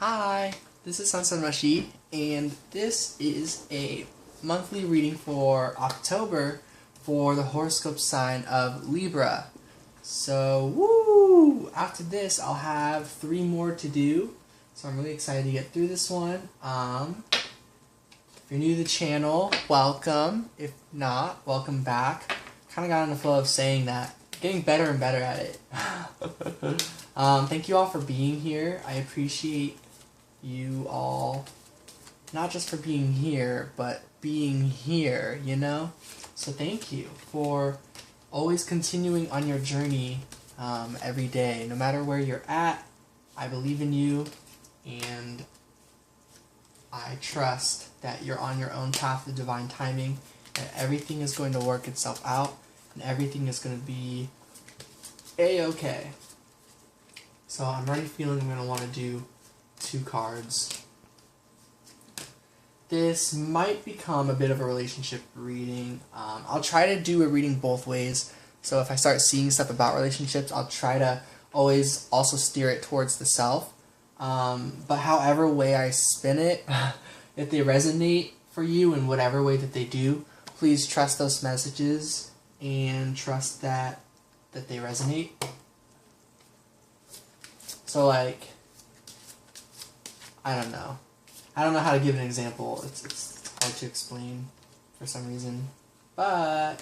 Hi, this is Sonsonmushi, and this is a monthly reading for October for the horoscope sign of Libra. So, woo! After this, I'll have 3 more to do, so I'm really excited to get through this one. If you're new to the channel, welcome. If not, welcome back. Kind of got in the flow of saying that. Getting better and better at it. Thank you all for being here. I appreciate you all, not just for being here, but being here, you know? So thank you for always continuing on your journey every day. No matter where you're at, I believe in you, and I trust that you're on your own path to divine timing, and everything is going to work itself out, and everything is going to be A-okay. So I'm already feeling I'm going to want to do 2 cards. This might become a bit of a relationship reading. I'll try to do a reading both ways. So if I start seeing stuff about relationships, I'll try to always also steer it towards the self. But however way I spin it, if they resonate for you in whatever way that they do, please trust those messages and trust that they resonate. So like, I don't know how to give an example. It's hard to explain for some reason, but I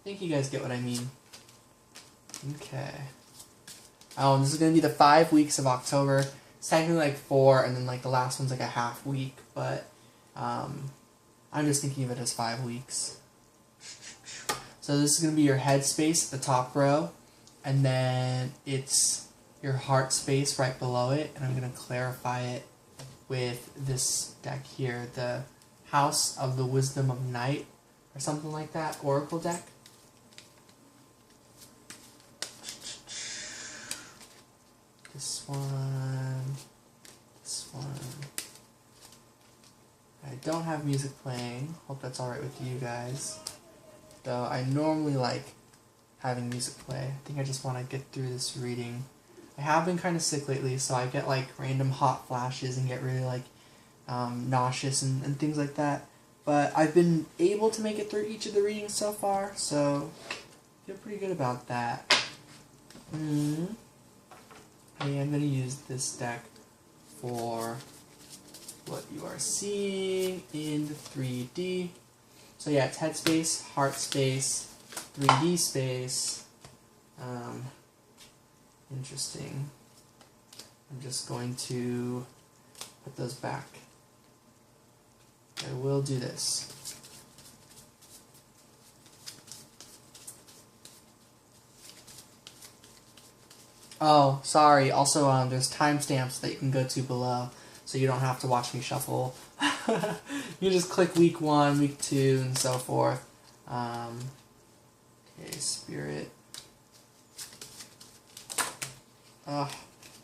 think you guys get what I mean. Okay. This is gonna be the 5 weeks of October. It's technically like 4, and then like the last one's like a half week, but I'm just thinking of it as 5 weeks. So this is gonna be your head space at the top row, and then it's your heart space right below it, and I'm gonna clarify it with this deck here, the House of the Wisdom of Night, or something like that, Oracle deck. This one, this one. I don't have music playing, hope that's alright with you guys, though I normally like having music play. I think I just want to get through this reading. I have been kind of sick lately, so I get like random hot flashes and get really like nauseous and things like that. But I've been able to make it through each of the readings so far, so I feel pretty good about that. I am going to use this deck for what you are seeing in the 3D. So yeah, it's head space, heart space, 3D space. Interesting. I'm just going to put those back. I will do this. Oh, sorry. Also, there's timestamps that you can go to below, so you don't have to watch me shuffle. You just click week 1, week 2, and so forth. Okay, Spirit.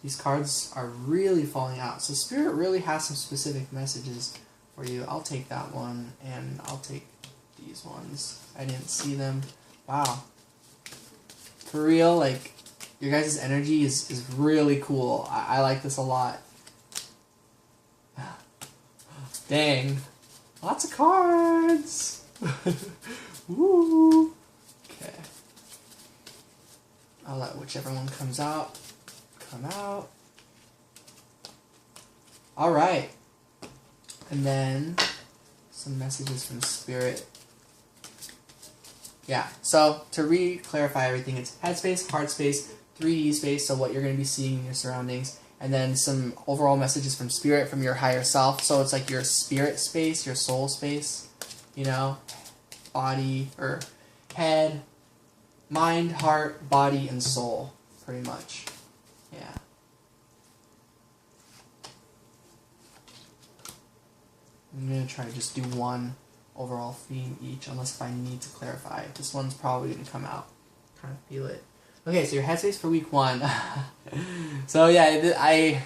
These cards are really falling out. So Spirit really has some specific messages for you. I'll take that one, and I'll take these ones. I didn't see them. Wow. For real, like, your guys' energy is really cool. I like this a lot. Dang. Lots of cards! Woo! Okay. I'll let whichever one comes out come out. Alright. And then some messages from Spirit. Yeah, so to re-clarify everything, it's head space, heart space, 3D space, so what you're going to be seeing in your surroundings, and then some overall messages from Spirit, from your higher self. So it's like your spirit space, your soul space, you know, body, or head, mind, heart, body, and soul, pretty much. Yeah. I'm going to try to just do one overall theme each, unless if I need to clarify. This one's probably going to come out. Kind of feel it. Okay, so your headspace for week 1. So yeah,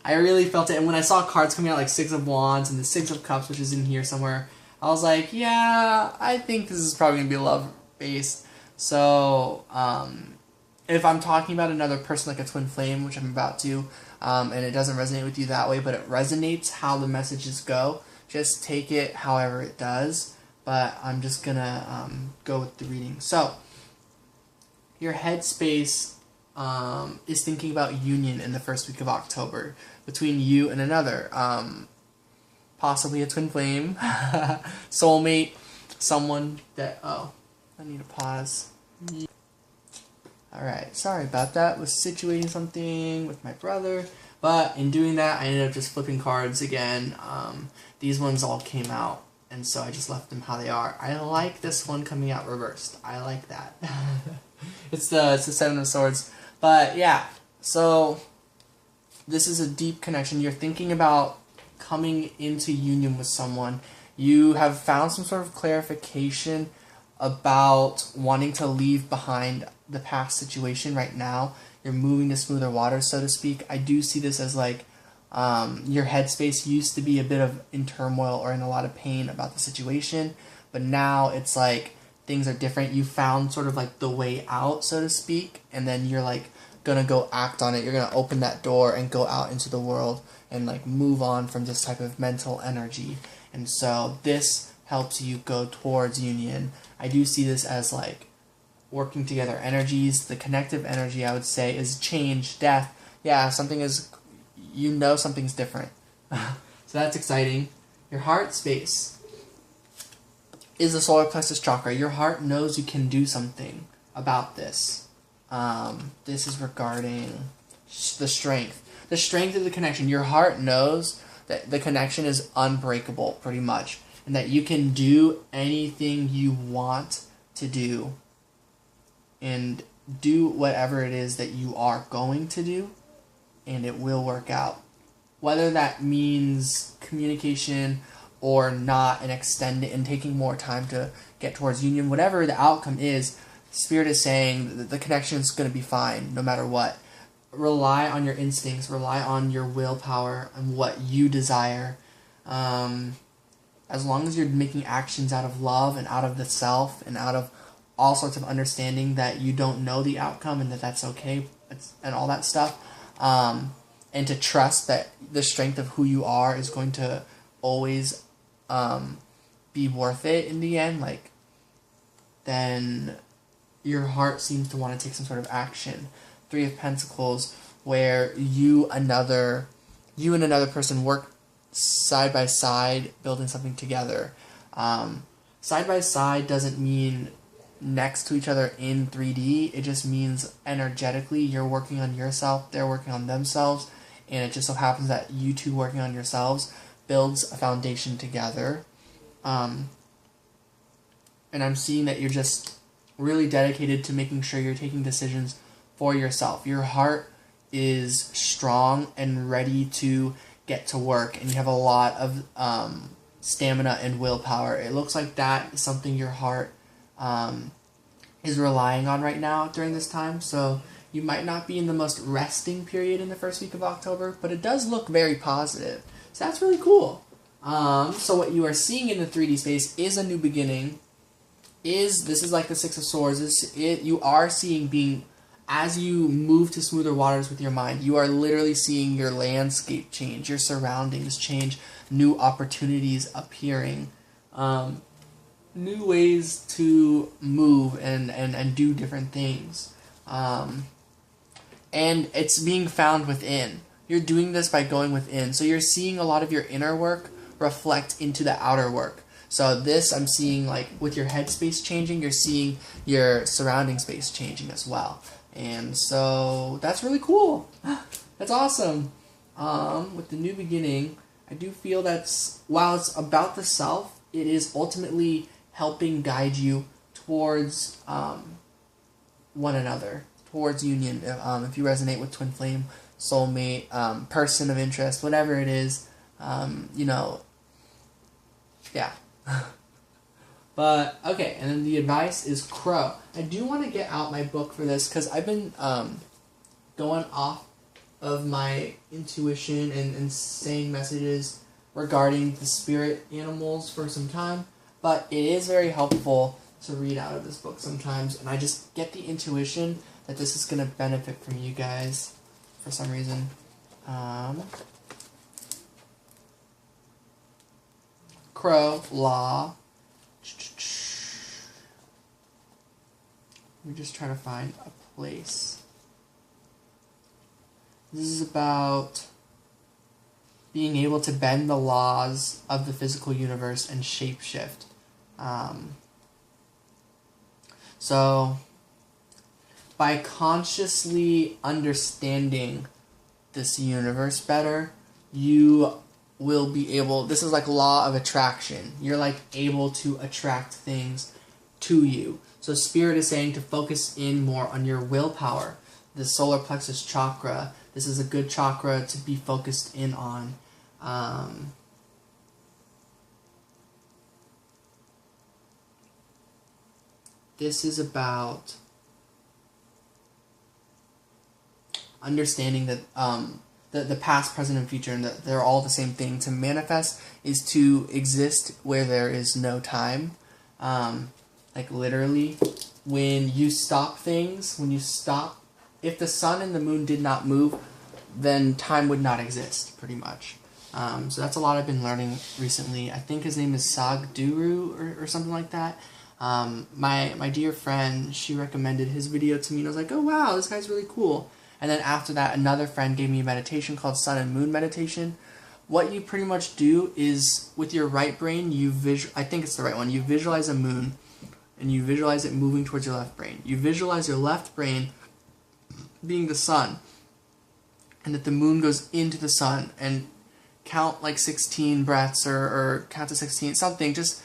I really felt it. And when I saw cards coming out like 6 of Wands and the 6 of Cups, which is in here somewhere, I was like, yeah, I think this is probably going to be love-based. So, if I'm talking about another person like a twin flame, which I'm about to, and it doesn't resonate with you that way, but it resonates how the messages go, just take it however it does. But I'm just gonna go with the reading. So, your headspace is thinking about union in the first week of October between you and another, possibly a twin flame, soulmate, someone that, oh, I need to pause. Alright, sorry about that. Was situating something with my brother, but in doing that, I ended up just flipping cards again. These ones all came out, and so I just left them how they are. I like this one coming out reversed. I like that. It's the Seven of Swords. But yeah, so this is a deep connection. You're thinking about coming into union with someone. You have found some sort of clarification about wanting to leave behind the past situation right now. You're moving to smoother waters, so to speak. I do see this as like your headspace used to be a bit in turmoil or in a lot of pain about the situation, but now it's like things are different. You found sort of like the way out, so to speak, and then you're like gonna go act on it. You're gonna open that door and go out into the world and like move on from this type of mental energy. And so this helps you go towards union. I do see this as like working together energies. The connective energy, I would say, is change, death. Yeah, something is, you know, something's different. So that's exciting. Your heart space is the solar plexus chakra. Your heart knows you can do something about this. This is regarding the strength. The strength of the connection. Your heart knows that the connection is unbreakable, pretty much, and that you can do anything you want to do and do whatever it is that you are going to do, and it will work out. Whether that means communication or not, and extend it and taking more time to get towards union, whatever the outcome is, Spirit is saying that the connection is going to be fine no matter what. Rely on your instincts, rely on your willpower and what you desire. As long as you're making actions out of love and out of the self and out of all sorts of understanding that you don't know the outcome and that that's okay and all that stuff, and to trust that the strength of who you are is going to always be worth it in the end, like, then your heart seems to want to take some sort of action. Three of Pentacles, where you and another person work side by side, building something together. Side by side doesn't mean next to each other in 3D. It just means energetically you're working on yourself, they're working on themselves, and it just so happens that you two working on yourselves builds a foundation together. And I'm seeing that you're just really dedicated to making sure you're taking decisions for yourself. Your heart is strong and ready to get to work, and you have a lot of stamina and willpower. It looks like that is something your heart is relying on right now during this time. So you might not be in the most resting period in the first week of October, but it does look very positive. So that's really cool. So what you are seeing in the 3D space is a new beginning. This is like the Six of Swords. You are seeing being, as you move to smoother waters with your mind, you are literally seeing your landscape change, your surroundings change, new opportunities appearing, new ways to move and do different things. And it's being found within. You're doing this by going within. So you're seeing a lot of your inner work reflect into the outer work. So this, I'm seeing, like, with your headspace changing, you're seeing your surrounding space changing as well. And so that's really cool. That's awesome. With the new beginning, I do feel that's, while it's about the self, it is ultimately helping guide you towards one another, towards union. If you resonate with twin flame, soulmate, person of interest, whatever it is, yeah. But, okay, and then the advice is Crow. I do want to get out my book for this, because I've been going off of my intuition and saying messages regarding the spirit animals for some time, but it is very helpful to read out of this book sometimes, and I just get the intuition that this is going to benefit from you guys for some reason. Crow, law. Let me just try to find a place. This is about being able to bend the laws of the physical universe and shapeshift. So, by consciously understanding this universe better, you will be able, this is like law of attraction. You're like able to attract things to you. So Spirit is saying to focus in more on your willpower. The solar plexus chakra, this is a good chakra to be focused in on. This is about understanding that the past, present, and future, and that they're all the same thing. To manifest is to exist where there is no time. Like literally, when you stop things, if the sun and the moon did not move, then time would not exist, pretty much. So that's a lot I've been learning recently. I think his name is Sagduru or something like that. My dear friend, she recommended his video to me, and I was like, oh wow, this guy's really cool. And then after that, another friend gave me a meditation called Sun and Moon Meditation. What you pretty much do is, with your right brain, I think it's the right one, you visualize a moon, and you visualize it moving towards your left brain. You visualize your left brain being the sun, and that the moon goes into the sun, and count like 16 breaths, or count to 16, something. Just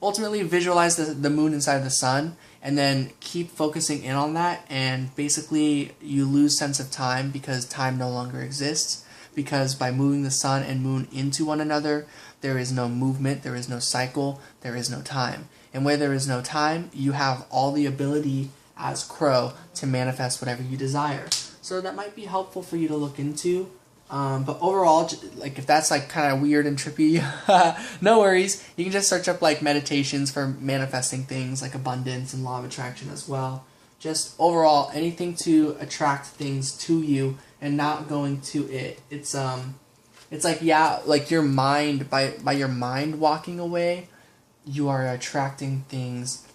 ultimately visualize the moon inside of the sun, and then keep focusing in on that, and basically you lose sense of time because time no longer exists, because by moving the sun and moon into one another, there is no movement, there is no cycle, there is no time. And where there is no time, you have all the ability as Crow to manifest whatever you desire. So that might be helpful for you to look into. But overall, like if that's like kind of weird and trippy, no worries. You can just search up like meditations for manifesting things like abundance and law of attraction as well. Just overall, anything to attract things to you and not going to it. It's like, yeah, like your mind, by your mind walking away, you are attracting things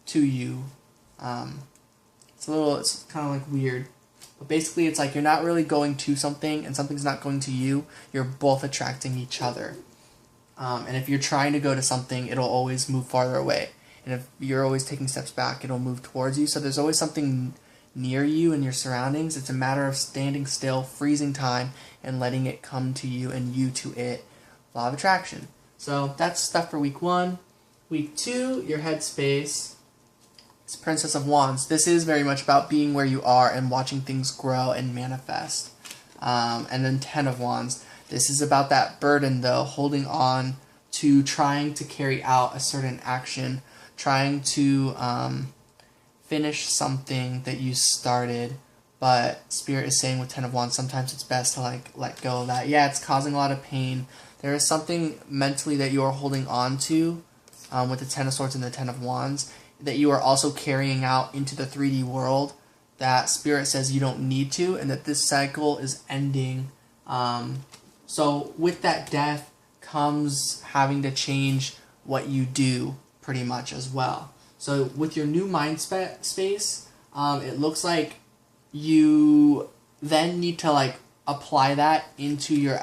to you. It's kind of like weird. But basically, it's like you're not really going to something, and something's not going to you. You're both attracting each other. And if you're trying to go to something, it'll always move farther away. And if you're always taking steps back, it'll move towards you. So there's always something near you in your surroundings. It's a matter of standing still, freezing time, and letting it come to you and you to it. Law of attraction. So that's stuff for week 1. Week 2, your headspace. It's Princess of Wands. This is very much about being where you are and watching things grow and manifest. And then 10 of Wands. This is about that burden, though, holding on to trying to carry out a certain action, trying to finish something that you started. But Spirit is saying with 10 of Wands, sometimes it's best to like let go of that. Yeah, it's causing a lot of pain. There is something mentally that you are holding on to with the 10 of Swords and the 10 of Wands, that you are also carrying out into the 3D world, that Spirit says you don't need to, and that this cycle is ending. So with that death comes having to change what you do pretty much as well. So with your new mind space, it looks like you then need to like apply that into your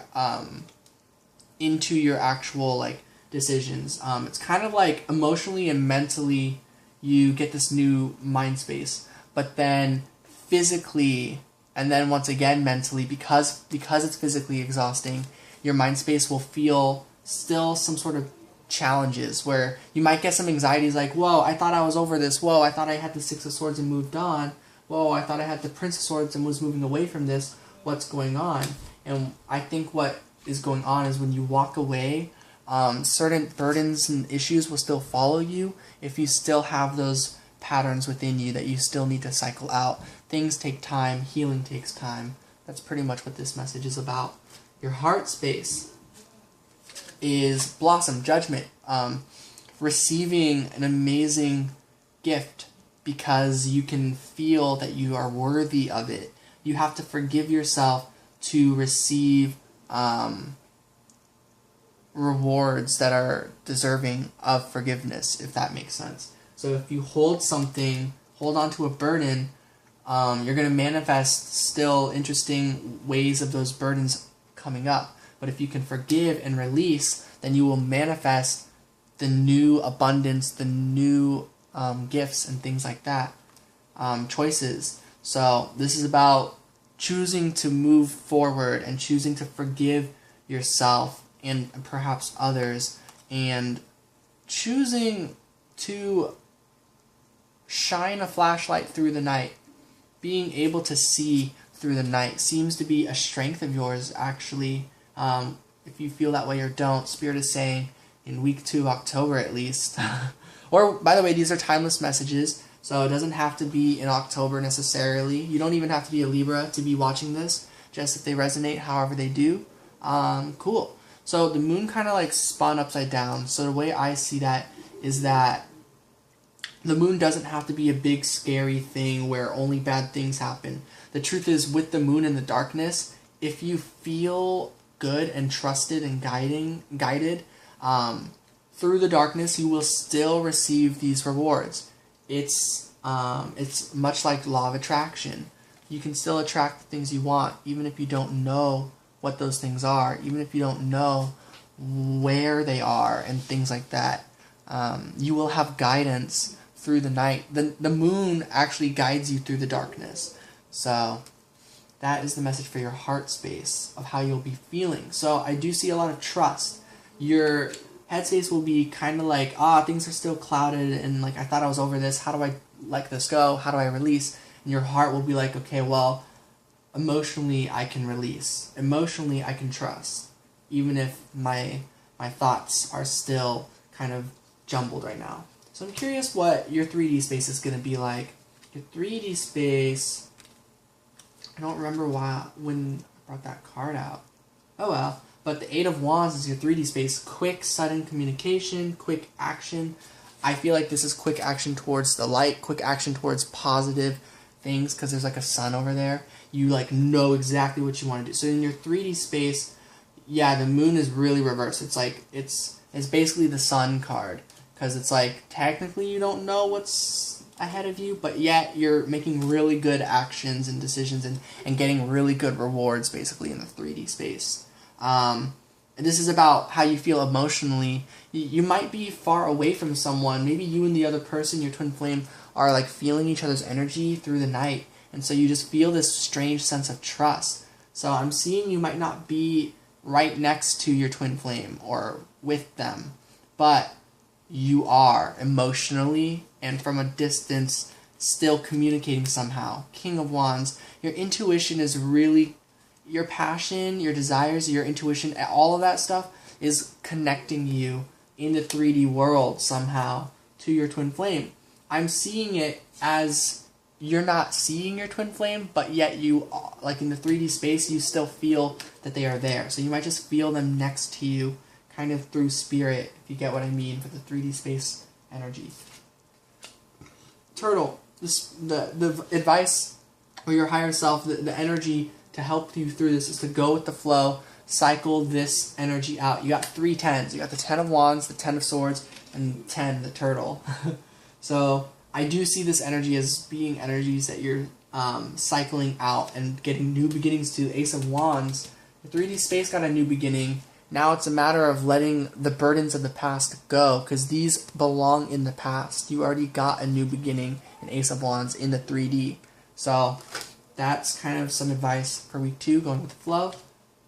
actual like decisions. It's kind of like emotionally and mentally you get this new mind space, but then physically, and then once again mentally, because it's physically exhausting, your mind space will feel still some sort of challenges where you might get some anxieties like, whoa, I thought I was over this. Whoa, I thought I had the 6 of Swords and moved on. Whoa, I thought I had the Prince of Swords and was moving away from this. What's going on? And I think what is going on is when you walk away, certain burdens and issues will still follow you if you still have those patterns within you that you still need to cycle out. Things take time. Healing takes time. That's pretty much what this message is about. Your heart space is blossom, judgment, receiving an amazing gift because you can feel that you are worthy of it. You have to forgive yourself to receive rewards that are deserving of forgiveness, if that makes sense. So if you hold on to a burden, you're going to manifest still interesting ways of those burdens coming up. But if you can forgive and release, then you will manifest the new abundance, the new gifts and things like that, choices. So this is about choosing to move forward and choosing to forgive yourself and perhaps others, and choosing to shine a flashlight through the night. Being able to see through the night seems to be a strength of yours, actually. If you feel that way or don't, Spirit is saying in week 2, October at least. Or, by the way, these are timeless messages, so it doesn't have to be in October necessarily. You don't even have to be a Libra to be watching this, just if they resonate however they do. Cool. So the moon kind of like spun upside down. So the way I see that is that the moon doesn't have to be a big scary thing where only bad things happen. The truth is, with the moon in the darkness, if you feel good and trusted and guided through the darkness, you will still receive these rewards. It's much like law of attraction. You can still attract the things you want, even if you don't know what those things are, even if you don't know where they are and things like that. You will have guidance through the night. The moon actually guides you through the darkness. So that is the message for your heart space of how you'll be feeling. So I do see a lot of trust. Your headspace will be kind of like, things are still clouded and like I thought I was over this. How do I let this go? How do I release? And your heart will be like, okay, well, emotionally I can release. Emotionally I can trust. Even if my thoughts are still kind of jumbled right now. So I'm curious what your 3D space is going to be like. Your 3D space, I don't remember when I brought that card out. Oh well. But the 8 of Wands is your 3D space. Quick, sudden communication, quick action. I feel like this is quick action towards the light, quick action towards positive things, because there's like a sun over there. You like know exactly what you want to do. So in your 3D space, yeah, the moon is really reversed. It's like, it's basically the sun card. Because it's like, technically you don't know what's ahead of you, but yet you're making really good actions and decisions and getting really good rewards, basically, in the 3D space. And this is about how you feel emotionally. You might be far away from someone. Maybe you and the other person, your twin flame, are like feeling each other's energy through the night. And so you just feel this strange sense of trust. So I'm seeing you might not be right next to your twin flame or with them, but you are emotionally and from a distance still communicating somehow. King of Wands, your intuition is really, your passion, your desires, your intuition, all of that stuff is connecting you in the 3D world somehow to your twin flame. I'm seeing it as you're not seeing your twin flame, but yet you, like in the 3D space, you still feel that they are there. So you might just feel them next to you, kind of through spirit, if you get what I mean, for the 3D space energy. Turtle, the advice for your higher self, the energy to help you through this is to go with the flow, cycle this energy out. You got 3 10s. You got the 10 of Wands, the 10 of Swords, and 10, the Turtle. So I do see this energy as being energies that you're cycling out and getting new beginnings to. Ace of Wands, the 3D space got a new beginning. Now it's a matter of letting the burdens of the past go, because these belong in the past. You already got a new beginning in Ace of Wands in the 3D. So that's kind of some advice for week 2, going with the flow.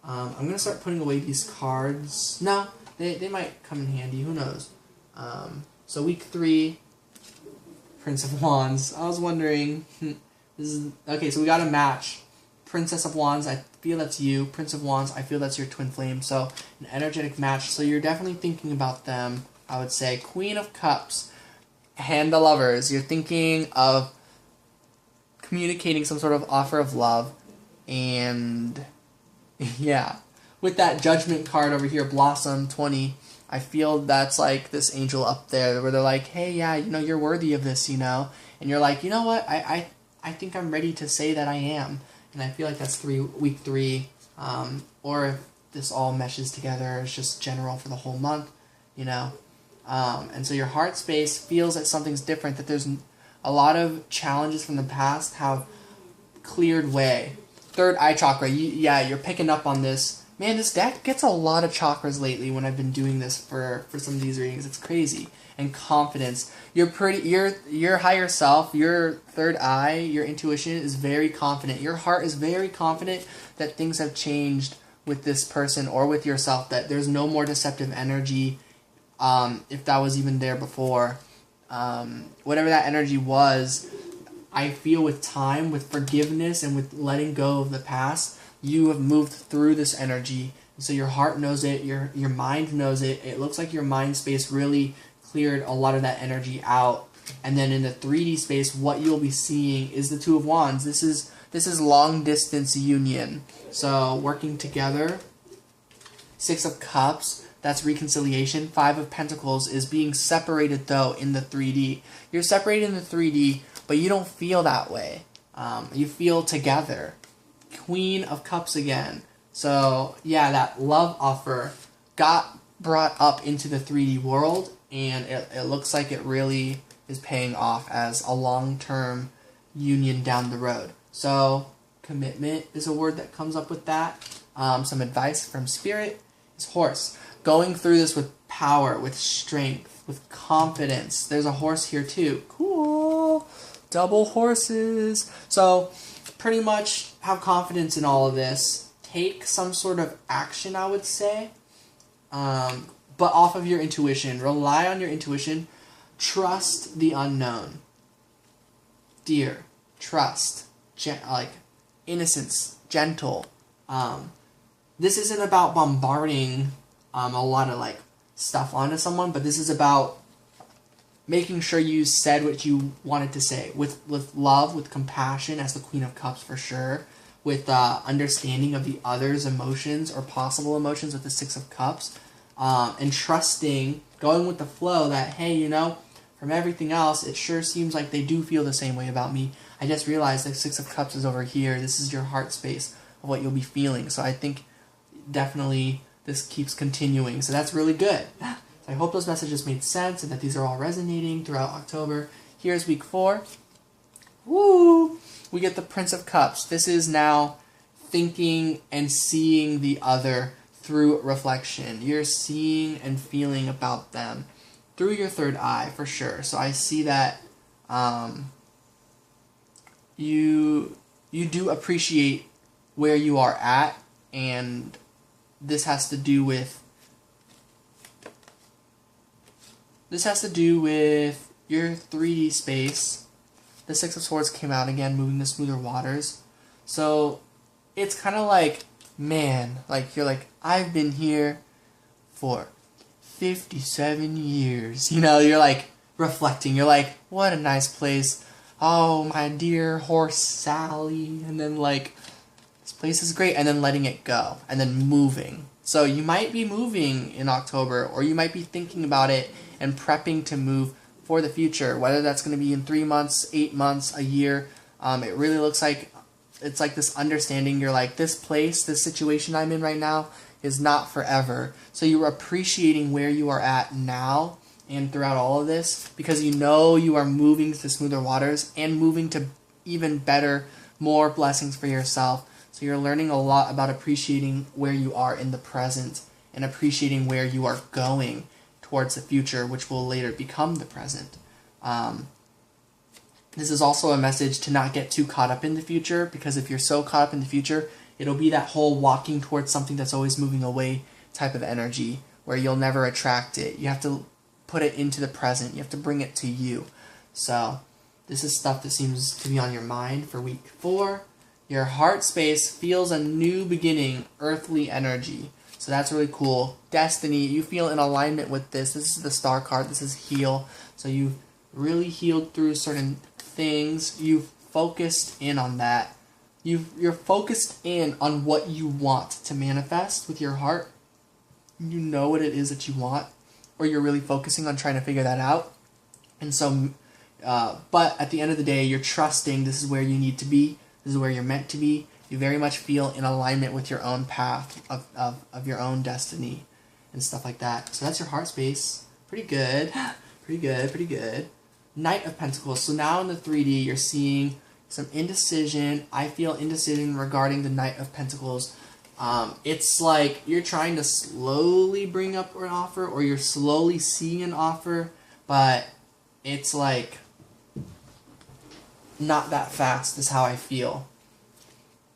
I'm going to start putting away these cards. No, they might come in handy. Who knows? So week 3, Prince of Wands. I was wondering. Okay, so we got a match. Princess of Wands, I feel that's you. Prince of Wands, I feel that's your twin flame. So an energetic match. So you're definitely thinking about them, I would say. Queen of Cups and the Lovers. You're thinking of communicating some sort of offer of love. And yeah, with that Judgment card over here, Blossom 20, I feel that's like this angel up there where they're like, hey, yeah, you're worthy of this, and you're like, you know what, I think I'm ready to say that I am. And I feel like that's week 3, or if this all meshes together, it's just general for the whole month, and so your heart space feels that something's different, that there's a lot of challenges from the past have cleared way. Third eye chakra, you're picking up on this. Man, this deck gets a lot of chakras lately when I've been doing this for some of these readings. It's crazy. And confidence. Your higher self, your third eye, your intuition is very confident. Your heart is very confident that things have changed with this person or with yourself, that there's no more deceptive energy, if that was even there before. Whatever that energy was, I feel with time, with forgiveness, and with letting go of the past, you have moved through this energy. So your heart knows it, your mind knows it. It looks like your mind space really cleared a lot of that energy out. And then in the 3D space, what you'll be seeing is the Two of Wands. This is long distance union. So working together. 6 of Cups, that's reconciliation. 5 of Pentacles is being separated though in the 3D. You're separated in the 3D, but you don't feel that way. You feel together. Queen of Cups again. So yeah, that love offer got brought up into the 3D world, and it looks like it really is paying off as a long-term union down the road. So commitment is a word that comes up with that. Some advice from Spirit is horse. Going through this with power, with strength, with confidence. There's a horse here too. Cool. Double horses. So pretty much have confidence in all of this. Take some sort of action, I would say. But off of your intuition. Rely on your intuition. Trust the unknown. Dear. Trust. Innocence. Gentle. This isn't about bombarding a lot of stuff onto someone, but this is about making sure you said what you wanted to say with love, with compassion as the Queen of Cups for sure, with understanding of the other's emotions or possible emotions with the 6 of Cups, and trusting, going with the flow that, hey, from everything else, it sure seems like they do feel the same way about me. I just realized that 6 of Cups is over here. This is your heart space of what you'll be feeling. So I think definitely this keeps continuing. So that's really good. So I hope those messages made sense and that these are all resonating throughout October. Here's week 4. Woo! We get the Prince of Cups. This is now thinking and seeing the other through reflection. You're seeing and feeling about them through your third eye for sure. So I see that you do appreciate where you are at, and this has to do with your 3D space. The 6 of Swords came out again, moving to smoother waters. So it's kind of like, man, you're like, I've been here for 57 years. You're reflecting. You're like, what a nice place. Oh, my dear horse Sally. And then this place is great. And then letting it go. And then moving. So you might be moving in October, or you might be thinking about it and prepping to move for the future, whether that's going to be in 3 months, 8 months, a year. It really looks like it's this understanding. You're like, this place, this situation I'm in right now is not forever. So you're appreciating where you are at now and throughout all of this, because you are moving to smoother waters and moving to even better, more blessings for yourself. So you're learning a lot about appreciating where you are in the present and appreciating where you are going towards the future, which will later become the present. This is also a message to not get too caught up in the future, because if you're so caught up in the future, it'll be that whole walking towards something that's always moving away type of energy where you'll never attract it. You have to put it into the present. You have to bring it to you. So this is stuff that seems to be on your mind for week 4. Your heart space feels a new beginning, earthly energy. So that's really cool. Destiny, you feel in alignment with this. This is the Star card. This is heal. So you've really healed through certain things. You've focused in on that. You're focused in on what you want to manifest with your heart. You know what it is that you want. or you're really focusing on trying to figure that out. And so, but at the end of the day, you're trusting this is where you need to be. This is where you're meant to be. You very much feel in alignment with your own path of your own destiny and stuff like that. So that's your heart space. Pretty good. Pretty good. Pretty good. Knight of Pentacles. So now in the 3D, you're seeing some indecision. I feel indecision regarding the Knight of Pentacles. It's like you're trying to slowly bring up an offer, or you're slowly seeing an offer, but it's like not that fast is how I feel.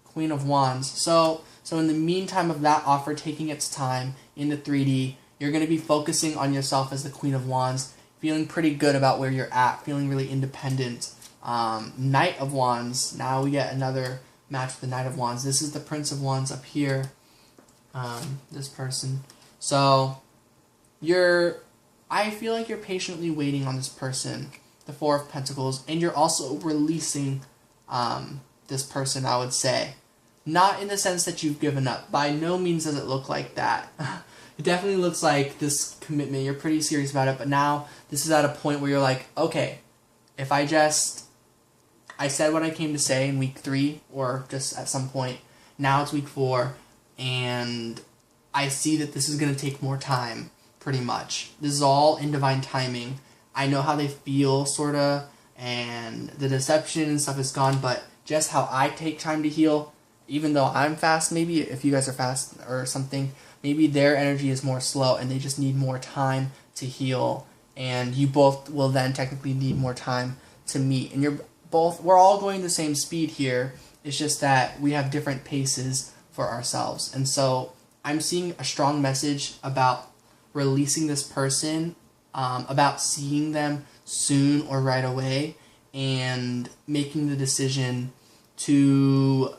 Queen of Wands. So in the meantime of that offer taking its time in the 3D, you're going to be focusing on yourself as the Queen of Wands, feeling pretty good about where you're at, feeling really independent. Knight of Wands. Now we get another match with the Knight of Wands. This is the Prince of Wands up here. This person. So I feel like you're patiently waiting on this person, the Four of Pentacles, and you're also releasing this person, I would say. Not in the sense that you've given up. By no means does it look like that. It definitely looks like this commitment, you're pretty serious about it, but now this is at a point where you're like, okay, if I said what I came to say in week 3, or just at some point, now it's week 4, and I see that this is going to take more time, pretty much. This is all in divine timing. I know how they feel, sort of, and the deception and stuff is gone, but just how I take time to heal, even though I'm fast, maybe if you guys are fast or something, maybe their energy is more slow and they just need more time to heal, and you both will then technically need more time to meet. And we're all going the same speed here. It's just that we have different paces for ourselves. And so I'm seeing a strong message about releasing this person, about seeing them soon or right away, and making the decision to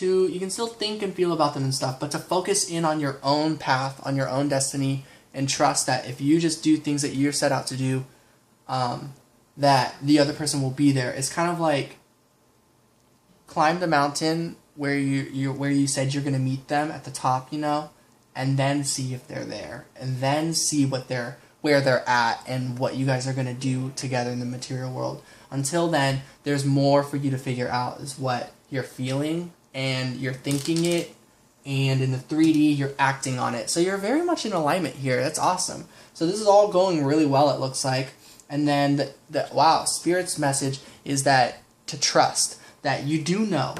you can still think and feel about them and stuff, but to focus in on your own path, on your own destiny, and trust that if you just do things that you're set out to do, that the other person will be there. It's kind of like climb the mountain where you said you're going to meet them at the top, and then see if they're there, and then see where they're at and what you guys are going to do together in the material world. Until then, there's more for you to figure out, is what you're feeling, and you're thinking it, and in the 3D, you're acting on it. So you're very much in alignment here. That's awesome. So this is all going really well, it looks like. And then, wow, Spirit's message is that to trust, that you do know.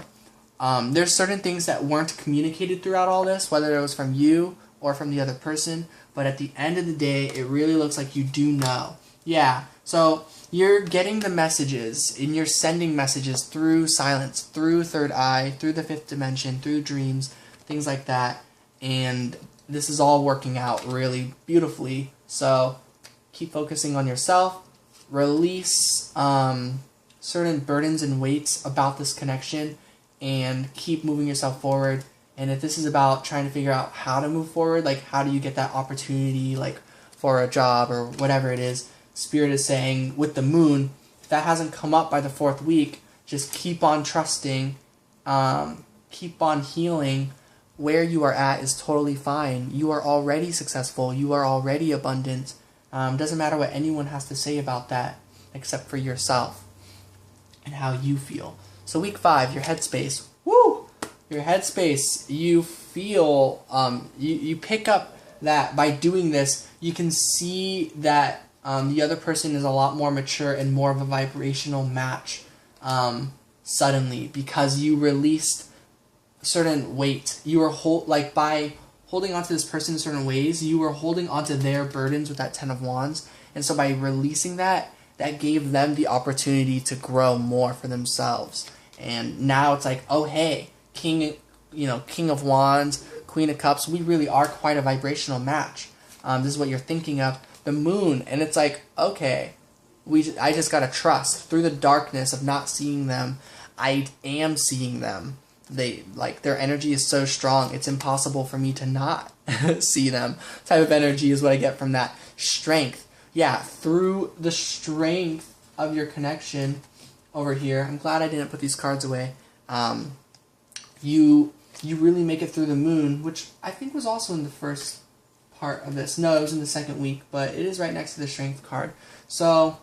There's certain things that weren't communicated throughout all this, whether it was from you or from the other person, but at the end of the day, it really looks like you do know. Yeah, so you're getting the messages, and you're sending messages through silence, through third eye, through the 5th dimension, through dreams, things like that, and this is all working out really beautifully. So keep focusing on yourself, release certain burdens and weights about this connection, and keep moving yourself forward. And if this is about trying to figure out how to move forward, like how do you get that opportunity, like for a job or whatever it is, Spirit is saying with the moon, if that hasn't come up by the 4th week, just keep on trusting, keep on healing. Where you are at is totally fine. You are already successful. You are already abundant. Doesn't matter what anyone has to say about that, except for yourself and how you feel. So week 5, your headspace. Woo! Your headspace. You feel, you pick up that by doing this, you can see that the other person is a lot more mature and more of a vibrational match suddenly, because you released certain weight. You were by holding onto this person in certain ways, you were holding onto their burdens with that 10 of Wands, and so by releasing that gave them the opportunity to grow more for themselves. And now it's like, oh hey, King of Wands, Queen of Cups, we really are quite a vibrational match. This is what you're thinking of. The moon, and it's like, okay, I just gotta trust. Through the darkness of not seeing them, I am seeing them. Their energy is so strong, it's impossible for me to not see them. Type of energy is what I get from that. Strength. Yeah, through the strength of your connection over here, I'm glad I didn't put these cards away. You you really make it through the moon, which I think was also in the first part of this. No, it was in the second week, but it is right next to the strength card. So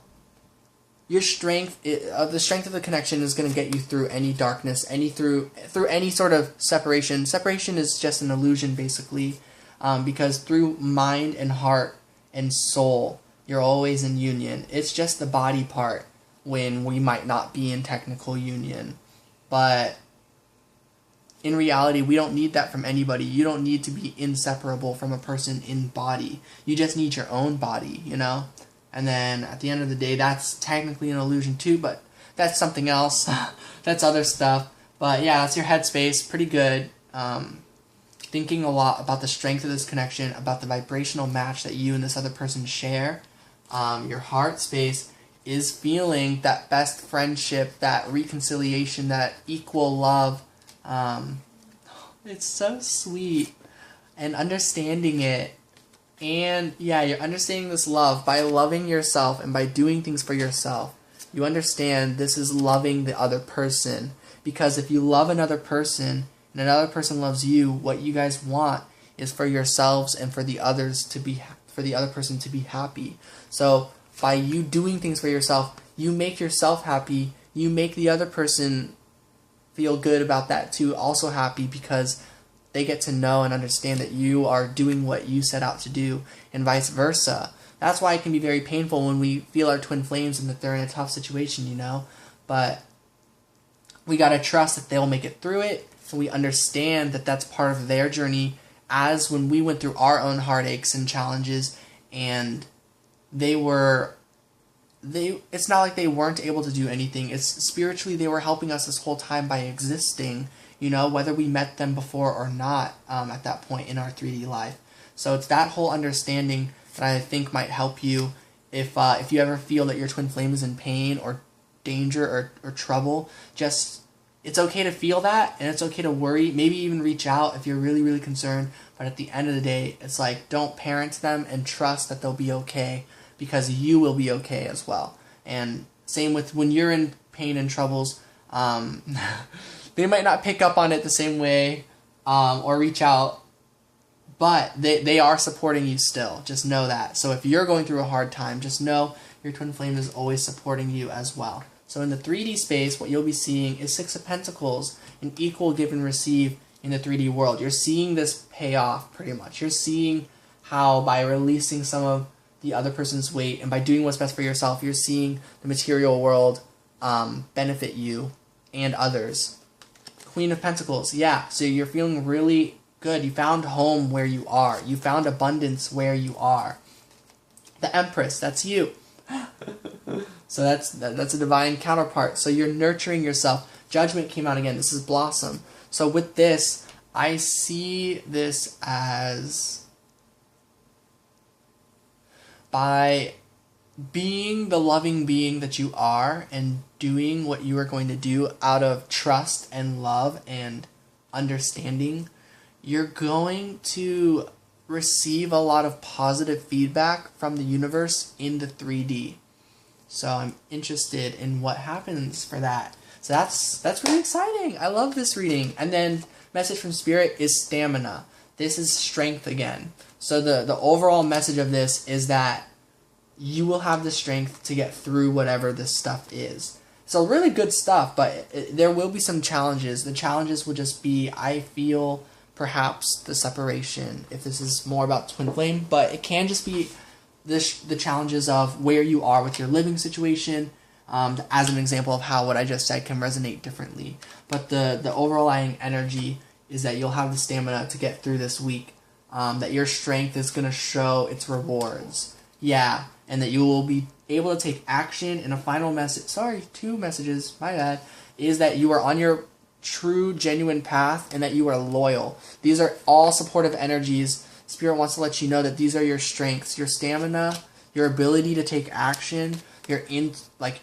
your strength, the strength of the connection is going to get you through any darkness, through any sort of separation. Separation is just an illusion, basically, because through mind and heart and soul, you're always in union. It's just the body part when we might not be in technical union. But in reality, we don't need that from anybody. You don't need to be inseparable from a person in body. You just need your own body, you know? And then at the end of the day, that's technically an illusion too, but that's something else. That's other stuff. But yeah, that's your headspace. Pretty good. Thinking a lot about the strength of this connection, about the vibrational match that you and this other person share. Your heart space is feeling that best friendship, that reconciliation, that equal love. It's so sweet. And understanding it. And yeah, you're understanding this love by loving yourself and by doing things for yourself. You understand this is loving the other person. Because if you love another person and another person loves you, what you guys want is for yourselves and for the others to be, for the other person to be happy. So by you doing things for yourself, you make yourself happy. You make the other person feel good about that too, also happy, because they get to know and understand that you are doing what you set out to do, and vice versa. That's why it can be very painful when we feel our twin flames and that they're in a tough situation, you know? But we gotta trust that they'll make it through it, and we understand that that's part of their journey, as when we went through our own heartaches and challenges, and it's not like they weren't able to do anything. It's spiritually they were helping us this whole time by existing, you know, whether we met them before or not at that point in our 3D life. So it's that whole understanding that I think might help you if you ever feel that your twin flame is in pain or danger or trouble. Just, it's okay to feel that, and it's okay to worry, maybe even reach out if you're really, really concerned. But at the end of the day, it's like, don't parent them and trust that they'll be okay, because you will be okay as well. And same with when you're in pain and troubles, they might not pick up on it the same way or reach out, but they are supporting you still. Just know that. So if you're going through a hard time, just know your twin flame is always supporting you as well. So in the 3D space, what you'll be seeing is Six of Pentacles, an equal give and receive in the 3D world. You're seeing this pay off pretty much. You're seeing how by releasing some of the other person's weight and by doing what's best for yourself, you're seeing the material world benefit you and others. Queen of Pentacles, yeah, so you're feeling really good. You found home where you are. You found abundance where you are. The Empress, that's you. So that's a divine counterpart. So you're nurturing yourself. Judgment came out again. This is Blossom. So with this, I see this as by being the loving being that you are and doing what you are going to do out of trust and love and understanding, you're going to receive a lot of positive feedback from the universe in the 3D. So I'm interested in what happens for that. So that's really exciting. I love this reading. And then message from Spirit is stamina. This is strength again. So the overall message of this is that you will have the strength to get through whatever this stuff is. So really good stuff, but there will be some challenges. The challenges will just be, I feel, perhaps the separation, if this is more about twin flame, but it can just be the challenges of where you are with your living situation, as an example of how what I just said can resonate differently. But the overlying energy is that you'll have the stamina to get through this week, that your strength is going to show its rewards. Yeah, and that you will be able to take action. And a final message, sorry, 2 messages, my bad, is that you are on your true, genuine path and that you are loyal. These are all supportive energies. Spirit wants to let you know that these are your strengths, your stamina, your ability to take action, your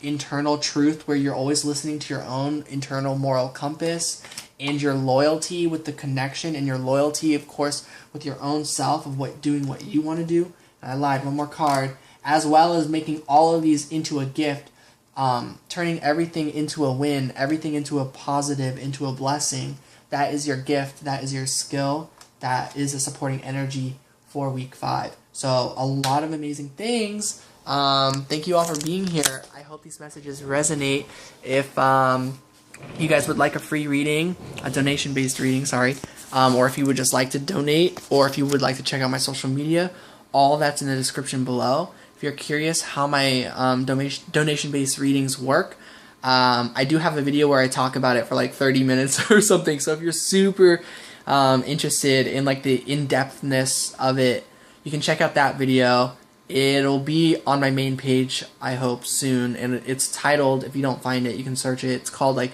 internal truth where you're always listening to your own internal moral compass, and your loyalty with the connection, and your loyalty, of course, with your own self of doing what you want to do. And I lied, one more card, as well as making all of these into a gift, turning everything into a win, everything into a positive, into a blessing. that is your gift, that is your skill, that is a supporting energy for week 5. So a lot of amazing things. Thank you all for being here. I hope these messages resonate. If you guys would like a free reading, a donation-based reading, sorry, or if you would just like to donate, or if you would like to check out my social media, all that's in the description below. If you're curious how my donation-based readings work, I do have a video where I talk about it for like 30 minutes or something. So if you're super interested in like the in-depthness of it, you can check out that video. It'll be on my main page, I hope, soon, and it's titled, if you don't find it, you can search it. It's called like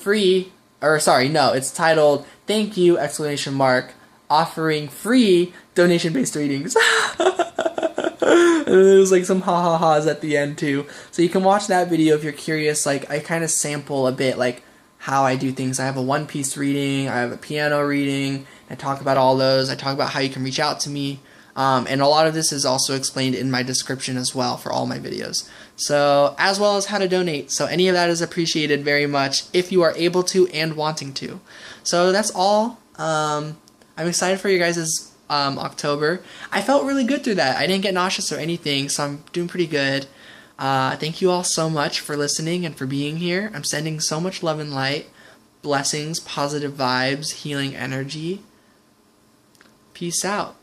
it's titled "Thank You!" offering free donation-based readings. And there's like some ha-ha-has at the end too. So you can watch that video if you're curious. Like, I kind of sample a bit like how I do things. I have a one-piece reading, I have a piano reading, I talk about all those. I talk about how you can reach out to me. And a lot of this is also explained in my description as well for all my videos. So, as well as how to donate. So any of that is appreciated very much if you are able to and wanting to. So that's all. I'm excited for you guys' October. I felt really good through that. I didn't get nauseous or anything, so I'm doing pretty good. Thank you all so much for listening and for being here. I'm sending so much love and light, blessings, positive vibes, healing energy. Peace out.